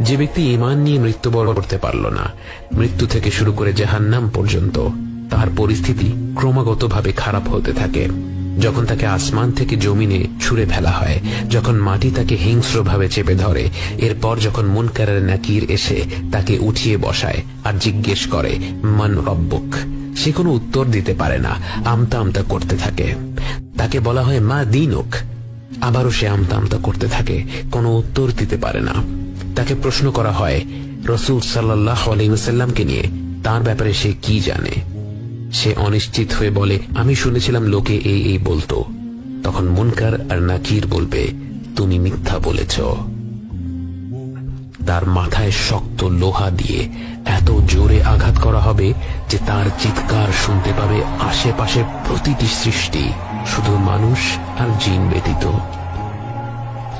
যে ব্যক্তি ঈমান নিয়ে মৃত্যুবরণ করতে পারল না, মৃত্যু থেকে শুরু করে জাহান্নাম পর্যন্ত তার পরিস্থিতি ক্রমাগতভাবে খারাপ হতে থাকে। যখন তাকে আসমান থেকে জমিনে ছুঁড়ে ফেলা হয়, যখন মাটি তাকে হিংস্রভাবে চেপে ধরে, এরপর যখন মুনকার নাকির এসে তাকে উঠিয়ে বসায় আর জিজ্ঞেস করে মান রব্বুক, সে কোনো উত্তর দিতে পারে না, আমতা আমতা করতে থাকে। তাকে বলা হয় মা দীনুক, আবারও সে আমতা আমতা করতে থাকে, কোনো উত্তর দিতে পারে না। তাকে প্রশ্ন করা হয় রাসূল সাল্লাল্লাহু আলাইহি ওয়াসাল্লামকে নিয়ে, তার ব্যাপারে সে কি জানে। সে অনিশ্চিত হয়ে বলে, আমি শুনেছিলাম লোকে এই বলতো। তখন মুনকার আর নাকির বলবে, তুমি মিথ্যা বলেছ। তার মাথায় শক্ত লোহা দিয়ে এত জোরে আঘাত করা হবে যে তার চিৎকার শুনতে পাবে আশেপাশে প্রতিটি সৃষ্টি, শুধু মানুষ আর জিন ব্যতীত।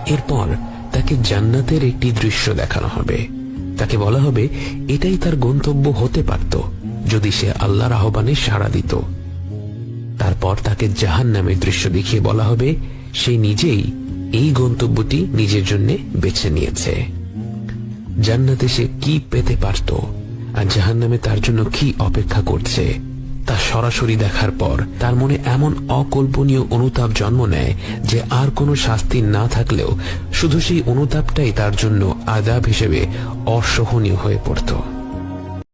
এরপর তাকে জান্নাতের একটি দৃশ্য দেখানো হবে। তাকে বলা হবে এটাই তার গন্তব্য হতে পারত যদি সে আল্লাহর আহ্বানে সাড়া দিত। তারপর তাকে জাহান্নামের দৃশ্য দেখিয়ে বলা হবে সে নিজেই এই গন্তব্যটি নিজের জন্য বেছে নিয়েছে। জান্নাতে সে কি পেতে পারত আর জাহান্নামে তার জন্য কি অপেক্ষা করছে তা সরাসরি দেখার পর তার মনে এমন অকল্পনীয় অনুতাপ জন্ম নেয় যে আর কোনো শাস্তি না থাকলেও শুধু সেই অনুতাপটাই তার জন্য আযাব হিসেবে অসহনীয় হয়ে পড়ত।